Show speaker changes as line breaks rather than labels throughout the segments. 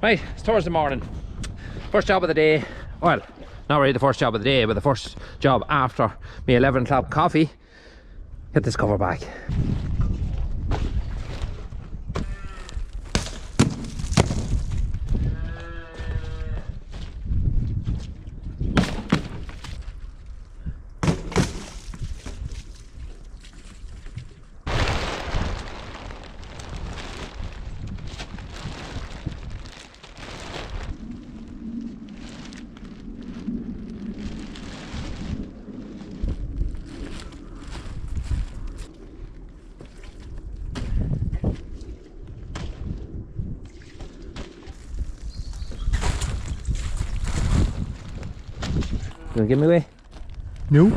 Right, it's Thursday morning. First job of the day. Well, not really the first job of the day, but the first job after my 11 o'clock coffee. Get this cover back. You gonna give me away? No.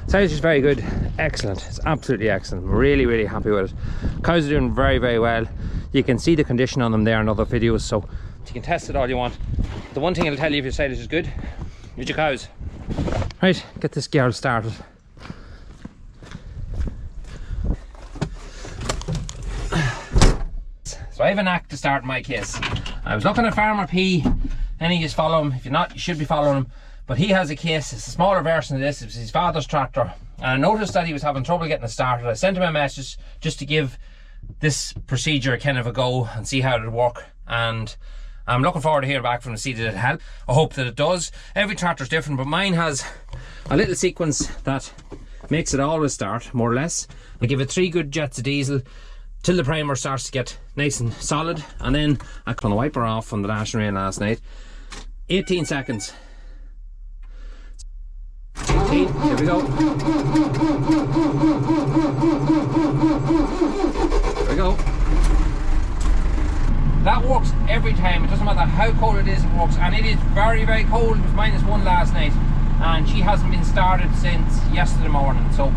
Silage is very good, excellent. It's absolutely excellent. I'm really, really happy with it. Cows are doing very, very well. You can see the condition on them there in other videos, so you can test it all you want. The one thing I'll tell you if your silage is good is your cows. Right, get this girl started. So I have an act to start my case. I was looking at Farmer P, any of you follow him. If you're not, you should be following him. But he has a case, it's a smaller version of this. It was his father's tractor, and I noticed that he was having trouble getting it started. I sent him a message just to give this procedure kind of a go and see how it would work, and I'm looking forward to hearing back from him to see that it help. I hope that it does. Every tractor's different, but mine has a little sequence that makes it always start, more or less. I give it 3 good jets of diesel till the primer starts to get nice and solid, and then I cut the wiper off on the dashing rail last night. 18 seconds. 18, here we go. There we go. That works every time. It doesn't matter how cold it is, it works. And it is very, very cold. It was -1 last night, and she hasn't been started since yesterday morning. So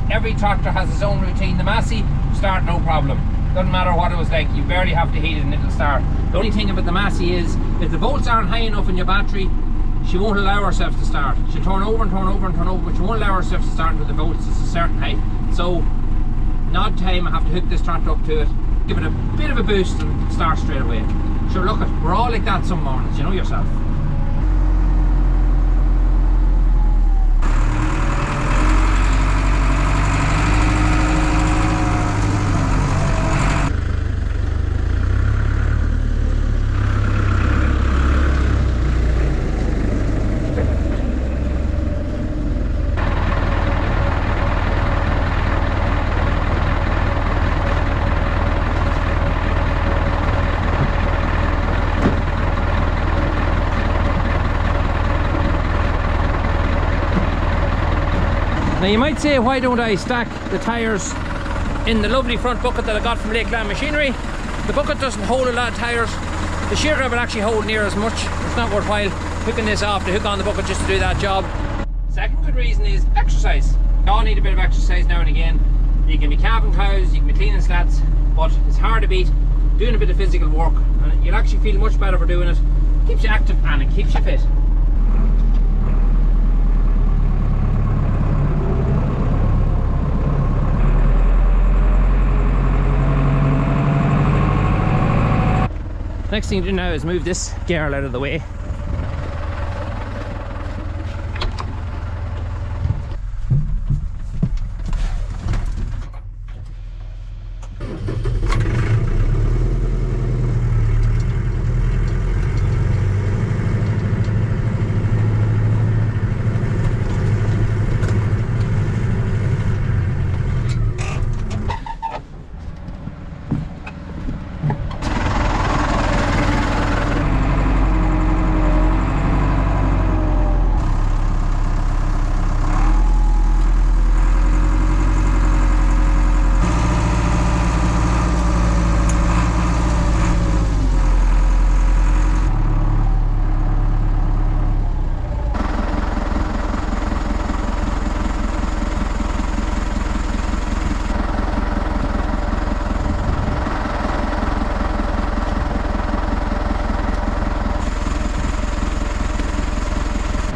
every tractor has its own routine. The Massey start no problem. Doesn't matter what it was like, you barely have to heat it and it'll start. The only thing about the Massey is if the volts aren't high enough in your battery, she won't allow herself to start. She'll turn over and turn over and turn over, but she won't allow herself to start until the volts is a certain height. So, in odd time, I have to hook this tractor up to it, give it a bit of a boost and start straight away. Sure, look, we're all like that some mornings, you know yourself. Now you might say, why don't I stack the tyres in the lovely front bucket that I got from Lakeland Machinery? The bucket doesn't hold a lot of tyres. The shear drive will actually hold near as much. It's not worthwhile hooking this off to hook on the bucket just to do that job. Second good reason is exercise. You all need a bit of exercise now and again. You can be calving cows, you can be cleaning slats, but it's hard to beat doing a bit of physical work, and you'll actually feel much better for doing it. It keeps you active and it keeps you fit. Next thing to do now is move this girl out of the way.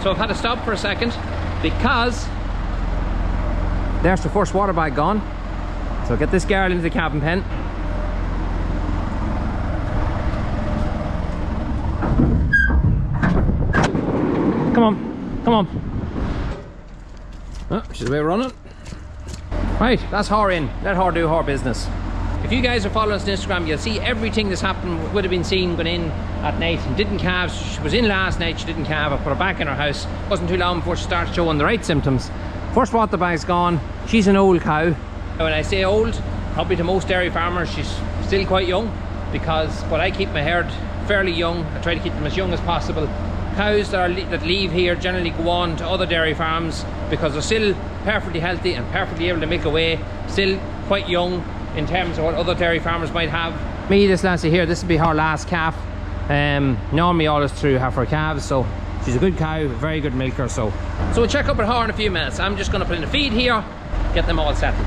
So I've had to stop for a second because there's the first water bag gone. So get this girl into the cabin pen. Come on, come on. Oh, she's away running. Right, that's her in. Let her do her business. If you guys are following us on Instagram, you'll see everything that's happened would have been seen going in at night and didn't calve. She was in last night, she didn't calve. I put her back in her house. It wasn't too long before she started showing the right symptoms. First water bag's gone. She's an old cow. When I say old, probably to most dairy farmers, she's still quite young, but I keep my herd fairly young. I try to keep them as young as possible. Cows that leave here generally go on to other dairy farms because they're still perfectly healthy and perfectly able to milk away, still quite young in terms of what other dairy farmers might have. Me, this lassie here, this will be her last calf. Normally always through half her calves, so she's a good cow, a very good milker. So we'll check up with her in a few minutes. I'm just going to put in a feed here, get them all settled.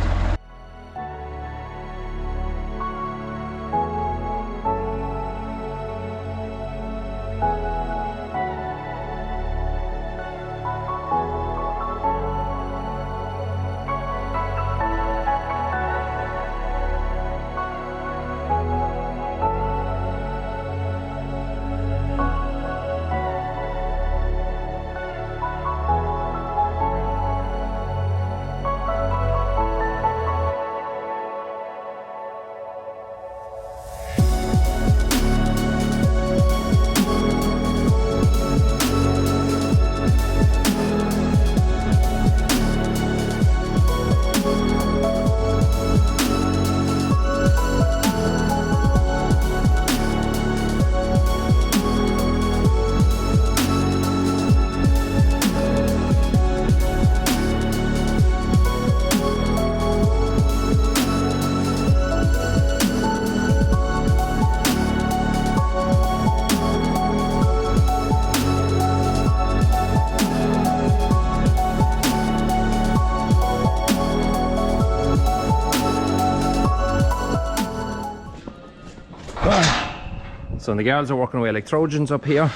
So the girls are working away like Trojans up here.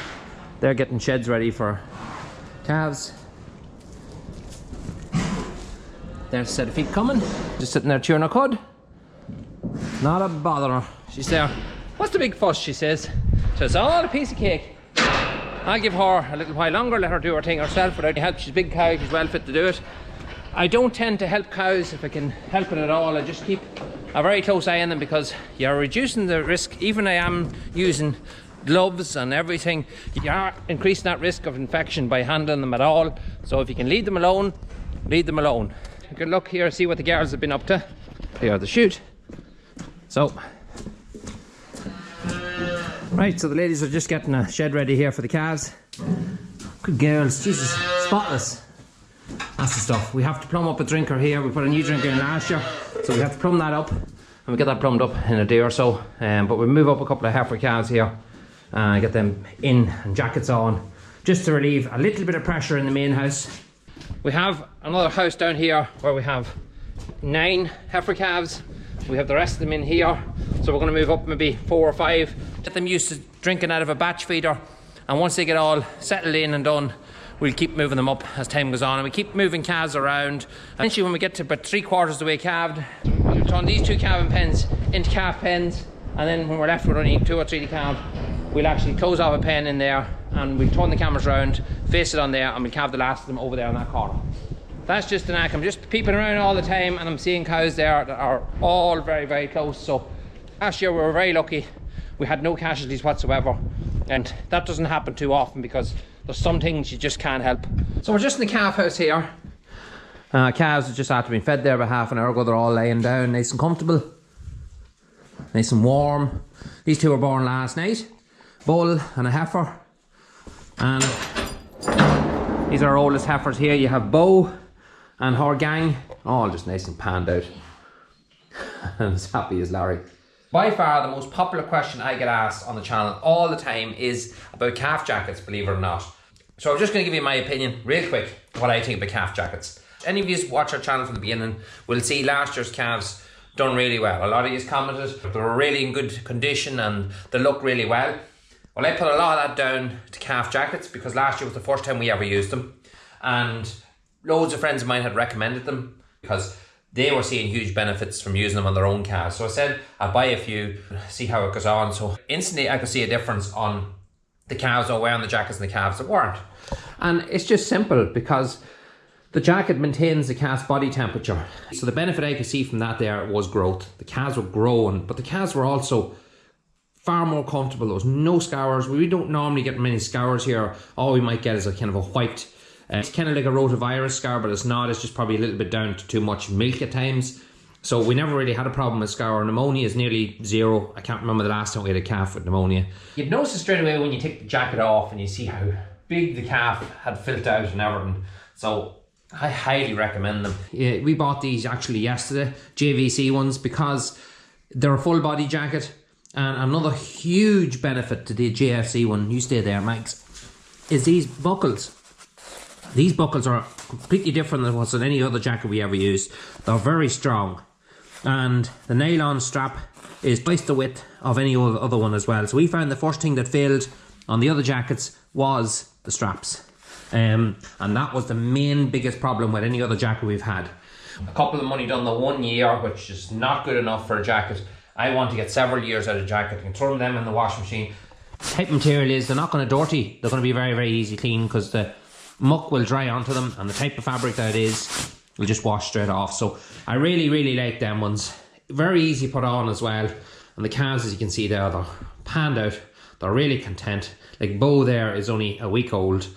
They're getting sheds ready for calves. There's a set of feet coming. Just sitting there chewing her cud. Not a bother. She's there. What's the big fuss, she says. So it's all a piece of cake. I'll give her a little while longer, let her do her thing herself without any help. She's a big cow, she's well fit to do it. I don't tend to help cows if I can help it at all. I just keep a very close eye on them because you're reducing the risk. Even I am using gloves and everything, you are increasing that risk of infection by handling them at all. So if you can leave them alone, leave them alone. Good luck here, see what the girls have been up to. Here are the chute. So, right, so the ladies are just getting a shed ready here for the calves. Good girls, Jesus, spotless. That's the stuff. We have to plumb up a drinker here. We put a new drinker in last year, so we have to plumb that up, and we get that plumbed up in a day or so. But we'll move up a couple of heifer calves here and get them in and jackets on, just to relieve a little bit of pressure in the main house. We have another house down here where we have 9 heifer calves. We have the rest of them in here, so we're going to move up maybe 4 or 5, get them used to drinking out of a batch feeder, and once they get all settled in and done, we'll keep moving them up as time goes on, and we keep moving calves around. Eventually when we get to about 3/4 of the way calved, we'll turn these 2 calving pens into calf pens, and then when we're left with only 2 or 3 to calve, we'll actually close off a pen in there, and we'll turn the cameras around, face it on there, and we'll calve the last of them over there in that corner. That's just the knack. I'm just peeping around all the time, and I'm seeing cows there that are all very, very close. So last year we were very lucky. We had no casualties whatsoever, and that doesn't happen too often because there's some things you just can't help. So we're just in the calf house here. Calves have just after being fed there about half an hour ago. They're all laying down nice and comfortable, nice and warm. These 2 were born last night, bull and a heifer, and these are our oldest heifers here. You have Bo and her gang, all just nice and panned out and as happy as Larry. By far the most popular question I get asked on the channel all the time is about calf jackets, believe it or not. So I'm just going to give you my opinion real quick, what I think about calf jackets. Any of you watch our channel from the beginning will see last year's calves done really well. A lot of you commented they were really in good condition and they look really well. Well, I put a lot of that down to calf jackets because last year was the first time we ever used them, and loads of friends of mine had recommended them because they were seeing huge benefits from using them on their own calves. So I said I'd buy a few, see how it goes on. So instantly I could see a difference on the calves are wearing the jackets and the calves that weren't. And it's just simple because the jacket maintains the calf's body temperature. So the benefit I could see from that there was growth. The calves were growing, but the calves were also far more comfortable. There was no scours. We don't normally get many scours here. All we might get is a kind of a white, it's kind of like a rotavirus scour, but it's not. It's just probably a little bit down to too much milk at times. So we never really had a problem with scour. Pneumonia is nearly zero. I can't remember the last time we had a calf with pneumonia. You'd notice it straight away when you take the jacket off and you see how big the calf had filled out and everything. So I highly recommend them. Yeah, we bought these actually yesterday, JVC ones, because they're a full body jacket. And another huge benefit to the JFC one, you stay there, Max, is these buckles. These buckles are completely different than what's in any other jacket we ever used. They're very strong. And the nylon strap is twice the width of any other one as well. So we found the first thing that failed on the other jackets was the straps. And that was the main biggest problem with any other jacket we've had. A couple of them only done the 1 year, which is not good enough for a jacket. I want to get several years out of a jacket and throw them in the washing machine. The type of material is they're not going to dirty. They're going to be very, very easy clean because the muck will dry onto them, and the type of fabric that it is will just wash straight off. So I really, really like them ones. Very easy to put on as well. And the calves, as you can see there, they're panned out. They're really content. Like Bo there is only a week old,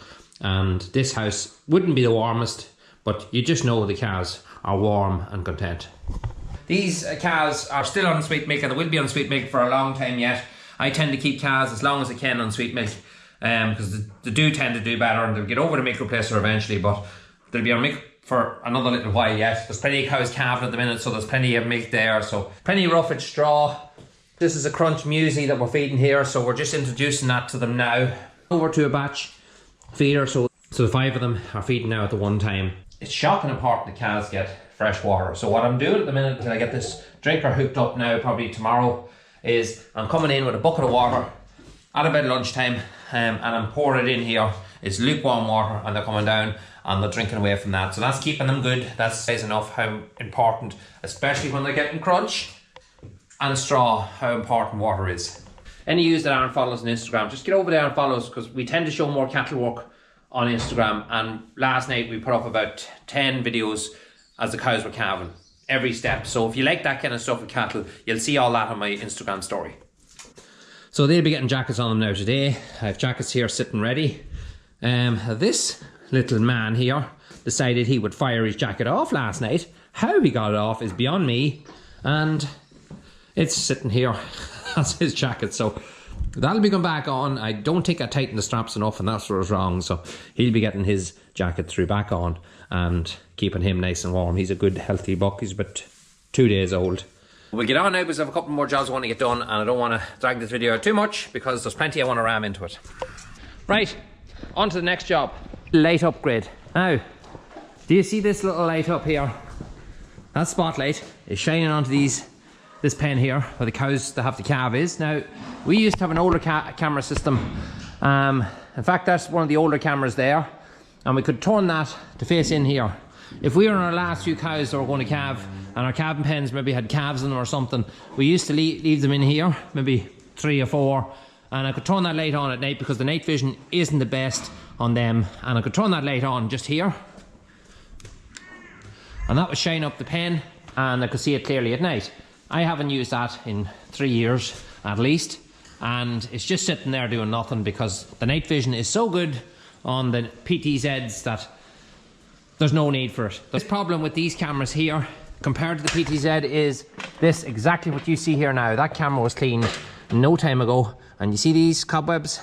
and this house wouldn't be the warmest, but you just know the calves are warm and content. These calves are still on sweet milk, and they will be on sweet milk for a long time yet. I tend to keep calves as long as I can on sweet milk, because they do tend to do better, and they'll get over the milk replacer eventually, but they'll be on milk for another little while yet. There's plenty of cows calving at the minute, so there's plenty of milk there, so plenty of roughage straw. This is a crunch muesli that we're feeding here, so we're just introducing that to them now. Over to a batch feeder, so the 5 of them are feeding now at the one time. It's shocking important the cows get fresh water. So what I'm doing at the minute, until I get this drinker hooked up now, probably tomorrow, is I'm coming in with a bucket of water at about lunchtime, and I'm pouring it in here. It's lukewarm water, and they're coming down and they're drinking away from that. So that's keeping them good. That says enough how important, especially when they're getting crunch and straw, how important water is. Any of you that aren't followers on Instagram, just get over there and follow us, because we tend to show more cattle work on Instagram, and last night we put up about 10 videos as the cows were calving, every step. So if you like that kind of stuff with cattle, you'll see all that on my Instagram story. So they'll be getting jackets on them now today. I have jackets here sitting ready. This little man here decided he would fire his jacket off last night. How he got it off is beyond me, and it's sitting here. That's his jacket, so that'll be going back on. I don't think I tightened the straps enough, and that's what was wrong, so he'll be getting his jacket through back on and keeping him nice and warm. He's a good healthy buck. He's about 2 days old. We'll get on now because I have a couple more jobs I want to get done, and I don't want to drag this video out too much because there's plenty I want to ram into it. Right, on to the next job. Light upgrade. Now, do you see this little light up here? That spotlight is shining onto this pen here where the cows that have the calf is. Now, we used to have an older camera system. In fact, that's one of the older cameras there, and we could turn that to face in here. If we were on our last few cows that were going to calve, and our calving pens maybe had calves in them or something, we used to leave them in here, maybe 3 or 4, and I could turn that light on at night because the night vision isn't the best on them, and I could turn that light on just here, and that would shine up the pen, and I could see it clearly at night. I haven't used that in 3 years at least, and it's just sitting there doing nothing because the night vision is so good on the PTZs that there's no need for it. The problem with these cameras here compared to the PTZ is this, exactly what you see here now. That camera was cleaned no time ago, and you see these cobwebs?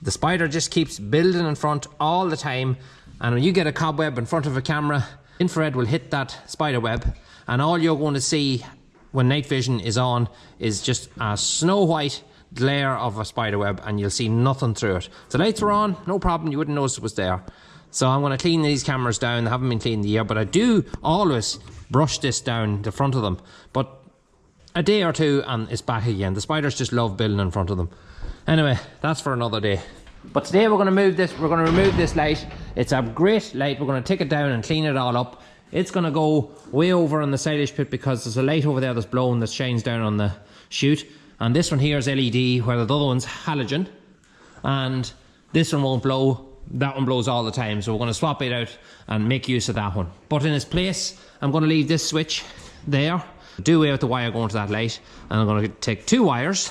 The spider just keeps building in front all the time, and when you get a cobweb in front of a camera, infrared will hit that spider web, and all you're going to see when night vision is on is just a snow white glare of a spider web, and you'll see nothing through it. If the lights were on, no problem, you wouldn't notice it was there. So I'm going to clean these cameras down. They haven't been cleaned the year, but I do always brush this down the front of them. But a day or two and it's back again. The spiders just love building in front of them. Anyway, that's for another day. But today we're going to move this. We're going to remove this light. It's a great light. We're going to take it down and clean it all up. It's going to go way over on the silage pit because there's a light over there that's blowing that shines down on the chute. And this one here is LED, where the other one's halogen. and this one won't blow. That one blows all the time, so we're going to swap it out and make use of that one. But in its place, I'm going to leave this switch there, do away with the wire going to that light, and I'm going to take 2 wires,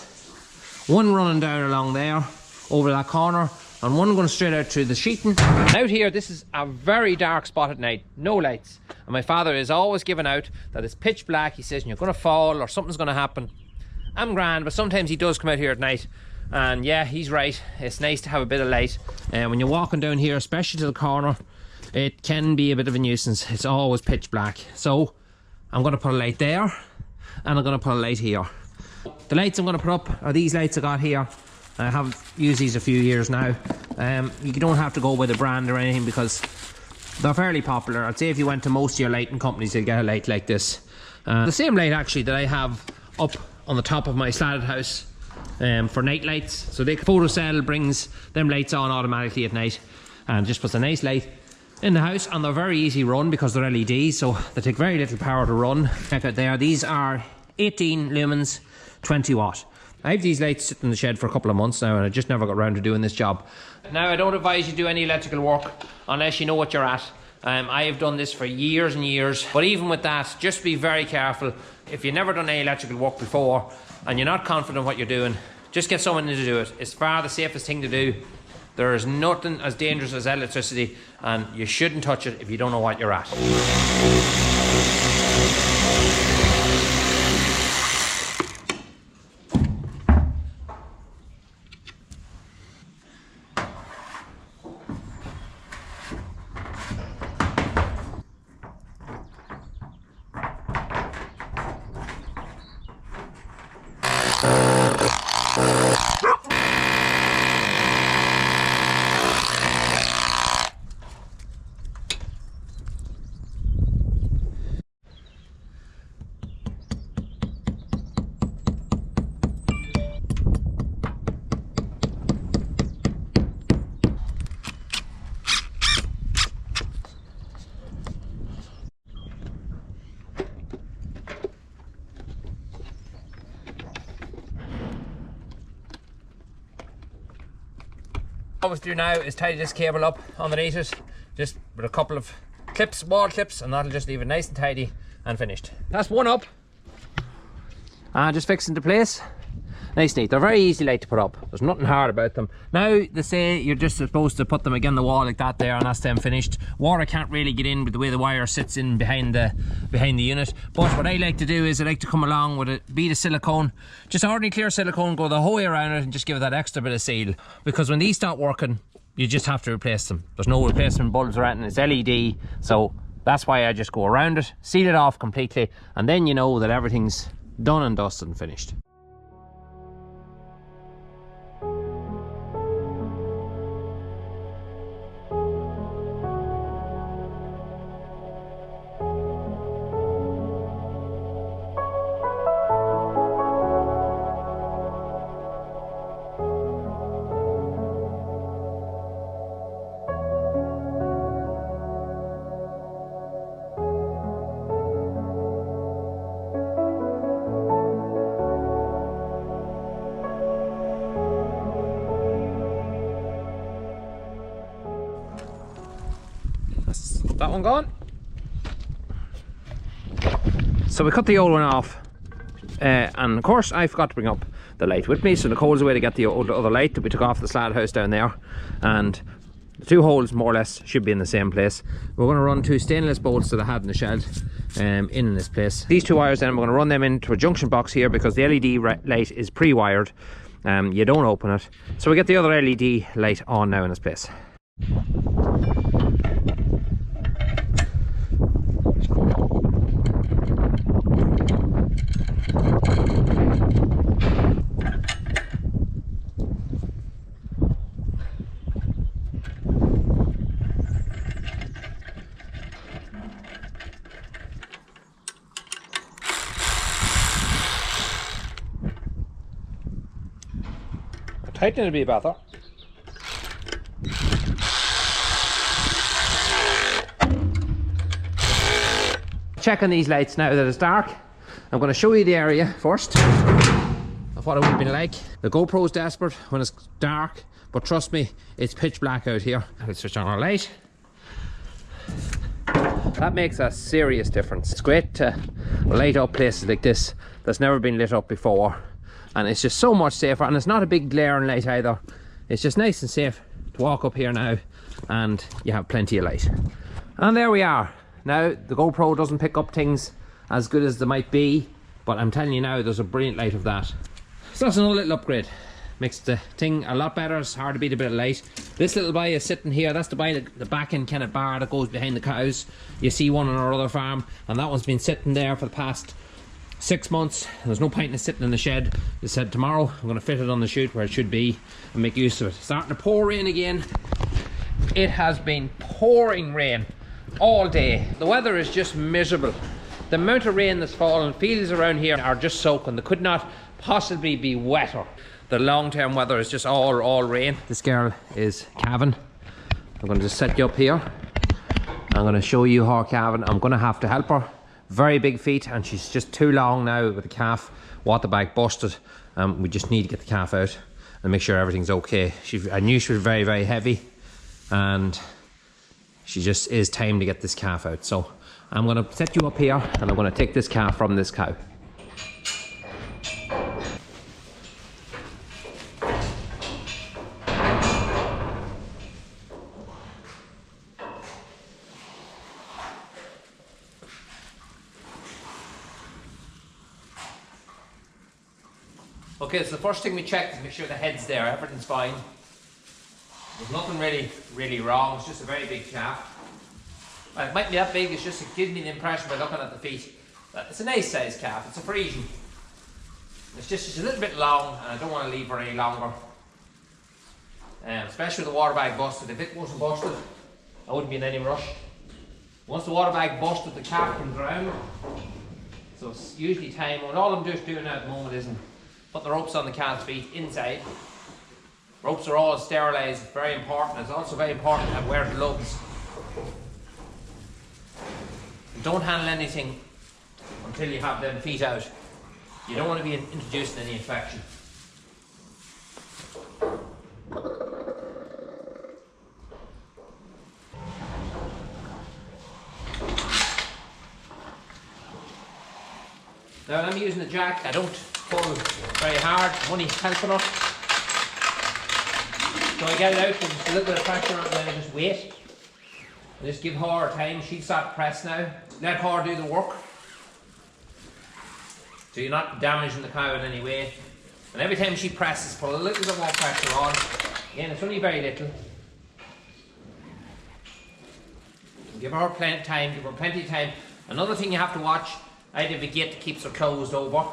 one running down along there over that corner, and one going straight out through the sheeting. Out here, this is a very dark spot at night, no lights, and my father is always giving out that it's pitch black. He says you're going to fall or something's going to happen. I'm grand, but sometimes he does come out here at night. And yeah, he's right, it's nice to have a bit of light. And when you're walking down here, especially to the corner, it can be a bit of a nuisance. It's always pitch black. So I'm going to put a light there, and I'm going to put a light here. The lights I'm going to put up are these lights I got here. I have used these a few years now. You don't have to go by the brand or anything because they're fairly popular. I'd say if you went to most of your lighting companies, you'll get a light like this. The same light actually that I have up on the top of my slatted house. For night lights, so the photocell brings them lights on automatically at night and just puts a nice light in the house, and they're very easy run because they're LED, so they take very little power to run. Check out there, these are 18 lumens, 20 watt. I have these lights sitting in the shed for a couple of months now, and I just never got around to doing this job. Now, I don't advise you do any electrical work unless you know what you're at. I have done this for years and years, but even with that, just be very careful. If you've never done any electrical work before and you're not confident what you're doing, just get someone in to do it. It's far the safest thing to do. There is nothing as dangerous as electricity, and you shouldn't touch it if you don't know what you're at. What we do now is tidy this cable up underneath it, just with a couple of clips, wall clips, and that'll just leave it nice and tidy and finished. That's one up, and just fixed into place. Nice neat. They're very easy light to put up. There's nothing hard about them. Now they say you're just supposed to put them against the wall like that there, and that's them finished. Water can't really get in with the way the wire sits in behind the unit. But what I like to do is I like to come along with a bead of silicone, just ordinary clear silicone, go the whole way around it and just give it that extra bit of seal. Because when these stop working, you just have to replace them. There's no replacement bulbs or anything. It's LED, so that's why I just go around it, seal it off completely, and then you know that everything's done and dusted and finished. That's that one gone. So we cut the old one off, and of course I forgot to bring up the light with me, so Nicole's away to get the other light that we took off the slat house down there, and the two holes more or less should be in the same place. We're going to run 2 stainless bolts that I had in the shed in this place. These 2 wires then, we're going to run them into a junction box here because the LED light is pre-wired. You don't open it, so we get the other LED light on now in its place. Tighten it a bit better. Check on these lights now that it's dark. I'm going to show you the area first of what it would have been like. The GoPro's desperate when it's dark, but trust me, it's pitch black out here. Let's switch on our light. That makes a serious difference. It's great to light up places like this that's never been lit up before, and it's just so much safer, and it's not a big glaring light either. It's just nice and safe to walk up here now, and you have plenty of light. And there we are. Now the GoPro doesn't pick up things as good as they might be, but I'm telling you now, there's a brilliant light of that. So that's another little upgrade. Makes the thing a lot better. It's hard to beat a bit of light. This little buy is sitting here. That's the back end kind of bar that goes behind the cows. You see one on our other farm, and that one's been sitting there for the past 6 months. There's no point in it sitting in the shed. They said tomorrow I'm going to fit it on the chute where it should be and make use of it. Starting to pour rain again. It has been pouring rain all day. The weather is just miserable. The amount of rain that's fallen, fields around here are just soaking. They could not possibly be wetter. The long-term weather is just all rain. This girl is Calving. I'm going to just set you up here. I'm going to show you her Calving. I'm going to have to help her. Very big feet, and she's just too long now with the calf. Water bag busted. We just need to get the calf out and make sure everything's okay. I knew she was very, very heavy, and she just is time to get this calf out. So I'm going to set you up here, and I'm going to take this calf from this cow. Okay, so the first thing we check is make sure the head's there, everything's fine. There's nothing really wrong, it's just a very big calf. It might be that big, it's just, it gives me the impression by looking at the feet that it's a nice sized calf, it's a Frisian. It's just she's a little bit long, and I don't want to leave her any longer. Especially with the water bag busted. If it wasn't busted, I wouldn't be in any rush. Once the water bag busted, the calf can drown. So it's usually time, and all I'm just doing now at the moment isn't put the ropes on the calf's feet inside. Ropes are all sterilised, very important. It's also very important to wear gloves. And don't handle anything until you have them feet out. You don't want to be introducing any infection. Now I'm using the jack, I don't pull very hard, I'm only helping her. So I get it out with just a little bit of pressure and then I just wait. I just give her time, she'll start to press now. Let her do the work. So you're not damaging the cow in any way. And every time she presses, put a little bit more pressure on. Again, it's only very little. Give her plenty of time, give her plenty of time. Another thing you have to watch, I have a gate that keeps her closed over.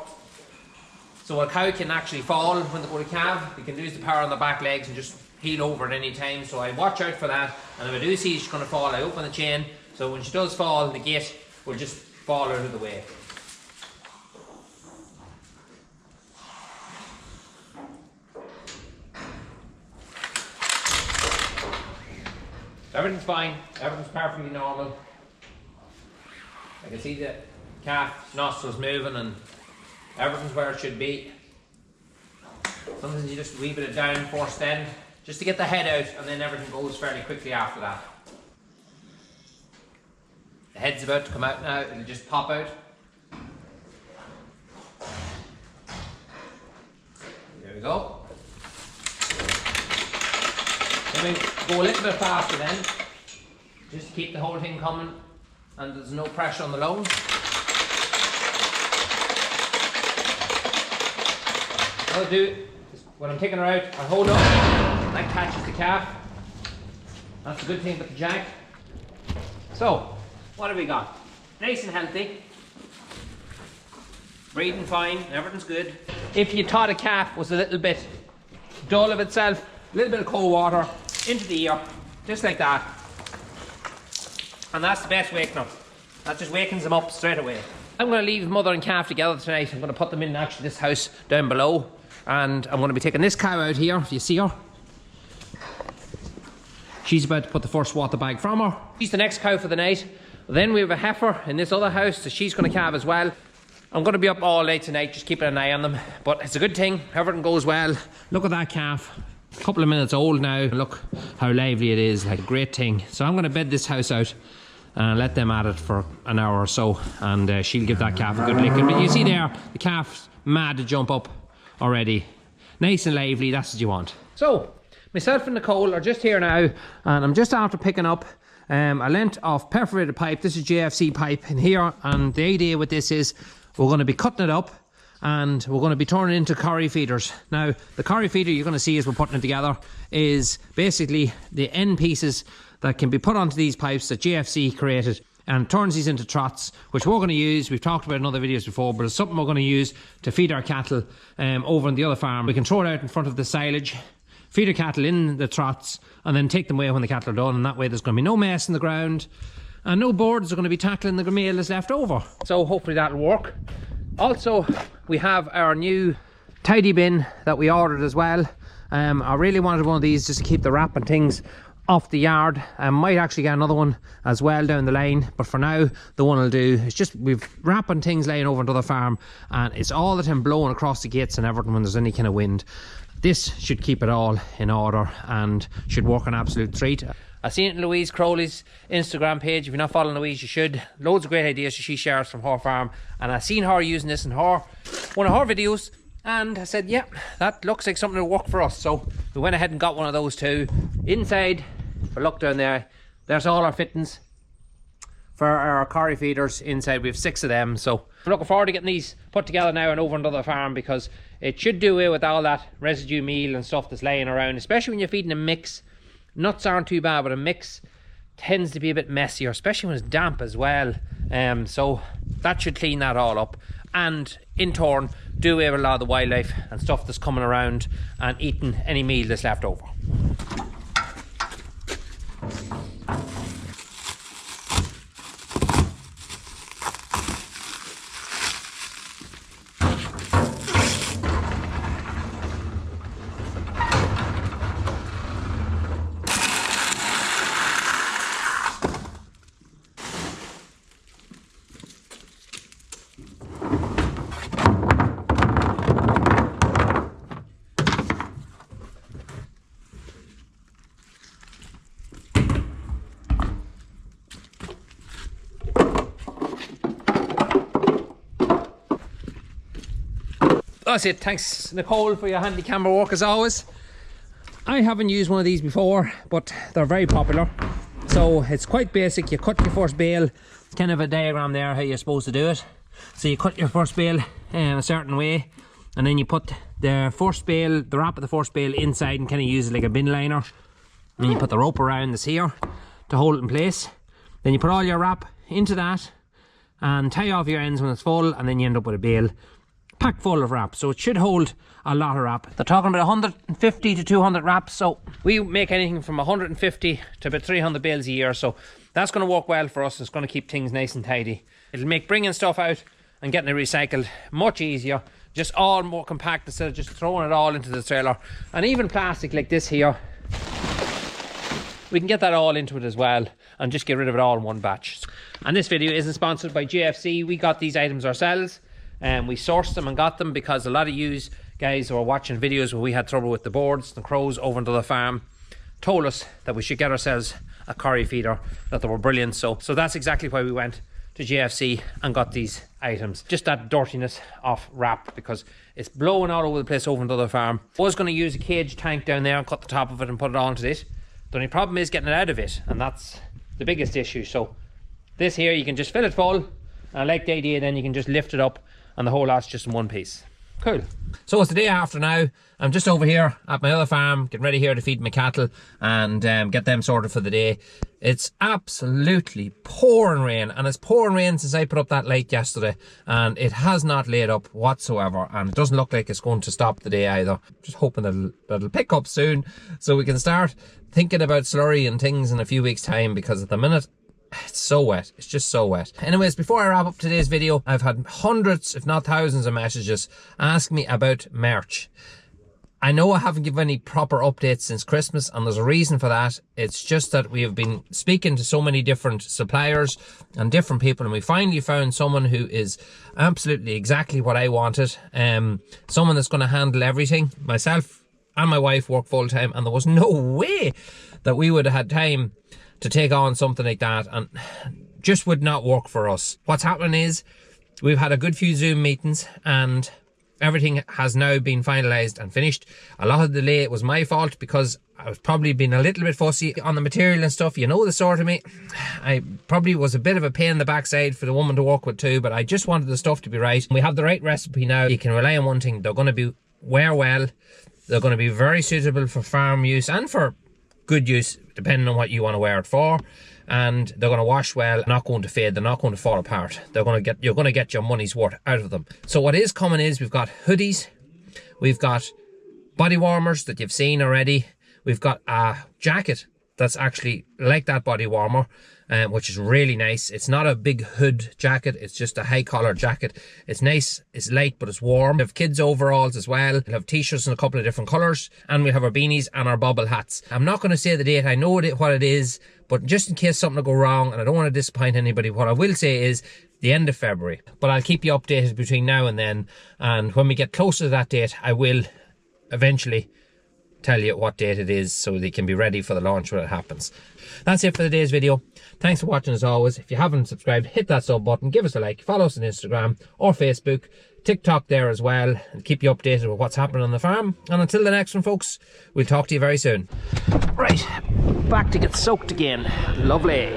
So a cow can actually fall when they go to calve. They can lose the power on the back legs and just heel over at any time. So I watch out for that. And if I do see she's going to fall, I open the chain. So when she does fall, the gate will just fall out of the way. Everything's fine. Everything's perfectly normal. I can see the calf's nostrils moving and everything's where it should be. Sometimes you just weave it down first then, just to get the head out, and then everything goes fairly quickly after that. The head's about to come out now, it'll just pop out. There we go. Then we go a little bit faster then, just to keep the whole thing coming and there's no pressure on the lungs. What I'll do is when I'm taking her out, I hold up, that catches the calf. That's the good thing about the jack. So, what have we got? Nice and healthy. Breathing fine, everything's good. If you thought a calf was a little bit dull of itself, a little bit of cold water into the ear, just like that. And that's the best waking up. That just wakens them up straight away. I'm going to leave mother and calf together tonight. I'm going to put them in actually this house down below. And I'm going to be taking this cow out here, if you see her. She's about to put the first water bag from her. She's the next cow for the night. Then we have a heifer in this other house, so she's going to calve as well. I'm going to be up all late tonight just keeping an eye on them, but it's a good thing, everything goes well. Look at that calf, a couple of minutes old now. Look how lively it is, like a great thing. So I'm going to bed this house out and let them at it for an hour or so, and she'll give that calf a good licking. But you see there, the calf's mad to jump up already. Nice and lively, that's what you want. So, myself and Nicole are just here now, and I'm just after picking up a length of perforated pipe. This is JFC pipe in here, and the idea with this is we're going to be cutting it up and we're going to be turning it into curry feeders. Now, the curry feeder you're going to see as we're putting it together is basically the end pieces that can be put onto these pipes that JFC created, and turns these into trots, which we're going to use. We've talked about it in other videos before, but it's something we're going to use to feed our cattle over on the other farm. We can throw it out in front of the silage, feed our cattle in the trots, and then take them away when the cattle are done, and that way there's going to be no mess in the ground and no birds are going to be tackling the meal that's left over. So hopefully that'll work. Also, we have our new tidy bin that we ordered as well. I really wanted one of these just to keep the wrap and things off the yard. I might actually get another one as well down the line, but for now the one will do. It's just we've wrapping things laying over into the farm, and it's all the time blowing across the gates and everything when there's any kind of wind. This should keep it all in order and should work an absolute treat. I've seen it in Louise Crowley's Instagram page. If you're not following Louise, you should. Loads of great ideas she shares from her farm, and I've seen her using this in one of her videos, and I said, yeah, that looks like something that'll work for us. So we went ahead and got one of those too. Inside, if I look down there, there's all our fittings for our curry feeders inside. We have 6 of them, so I'm looking forward to getting these put together now and over into the farm, because it should do away with all that residue meal and stuff that's laying around, especially when you're feeding a mix. Nuts aren't too bad, but a mix tends to be a bit messier, especially when it's damp as well. So that should clean that all up, and in turn do away with a lot of the wildlife and stuff that's coming around and eating any meal that's left over. That's it. Thanks, Nicole, for your handy camera work as always. I haven't used one of these before, but they're very popular. So it's quite basic. You cut your first bale, kind of a diagram there how you're supposed to do it. So you cut your first bale a certain way, and then you put the first bale, the wrap of the first bale inside, and kind of use it like a bin liner. And then you put the rope around this here to hold it in place. Then you put all your wrap into that and tie off your ends when it's full, and then you end up with a bale packed full of wrap. So it should hold a lot of wrap. They're talking about 150 to 200 wraps, so we make anything from 150 to about 300 bales a year, so that's going to work well for us. It's going to keep things nice and tidy. It'll make bringing stuff out and getting it recycled much easier, just all more compact instead of just throwing it all into the trailer. And even plastic like this here, we can get that all into it as well and just get rid of it all in one batch. And this video isn't sponsored by GFC. We got these items ourselves, and we sourced them and got them because a lot of you guys who are watching videos where we had trouble with the boards and crows over into the farm told us that we should get ourselves a curry feeder, that they were brilliant. So that's exactly why we went to GFC and got these items. Just that dirtiness off wrap, because it's blowing all over the place over into the farm. I was going to use a cage tank down there and cut the top of it and put it onto it. The only problem is getting it out of it, and that's the biggest issue. So this here, you can just fill it full, and I like the idea then you can just lift it up and the whole lot's just in one piece. Cool. So it's the day after now. I'm just over here at my other farm, getting ready here to feed my cattle and get them sorted for the day. It's absolutely pouring rain, and it's pouring rain since I put up that light yesterday, and it has not laid up whatsoever, and it doesn't look like it's going to stop the day either. Just hoping that it'll pick up soon so we can start thinking about slurry and things in a few weeks time, because at the minute it's so wet. It's just so wet. Anyways, before I wrap up today's video, I've had hundreds if not thousands of messages asking me about merch. I know I haven't given any proper updates since Christmas, and there's a reason for that. It's just that we have been speaking to so many different suppliers and different people, and we finally found someone who is absolutely exactly what I wanted. Someone that's going to handle everything. Myself and my wife work full time, and there was no way that we would have had time to take on something like that, and just would not work for us. What's happening is we've had a good few Zoom meetings, and everything has now been finalised and finished. A lot of the delay was my fault because I was probably being a little bit fussy on the material and stuff. You know the sort of me. I probably was a bit of a pain in the backside for the woman to work with too, but I just wanted the stuff to be right. We have the right recipe now. You can rely on one thing. They're going to wear well. They're going to be very suitable for farm use and for good use, depending on what you want to wear it for. And they're going to wash well, not going to fade, they're not going to fall apart. You're going to get your money's worth out of them. So what is coming is we've got hoodies, we've got body warmers that you've seen already, we've got a jacket that's actually like that body warmer, which is really nice. It's not a big hood jacket, it's just a high collar jacket. It's nice, it's light, but it's warm. We have kids overalls as well. We'll have t-shirts in a couple of different colours, and we'll have our beanies and our bobble hats. I'm not going to say the date, I know what it is, but just in case something will go wrong, and I don't want to disappoint anybody, what I will say is the end of February. But I'll keep you updated between now and then, and when we get closer to that date, I will eventually tell you what date it is so they can be ready for the launch when it happens. That's it for today's video. Thanks for watching as always. If you haven't subscribed, hit that sub button, give us a like, follow us on Instagram or Facebook, TikTok there as well, and keep you updated with what's happening on the farm. And until the next one, folks, we'll talk to you very soon. Right, back to get soaked again. Lovely.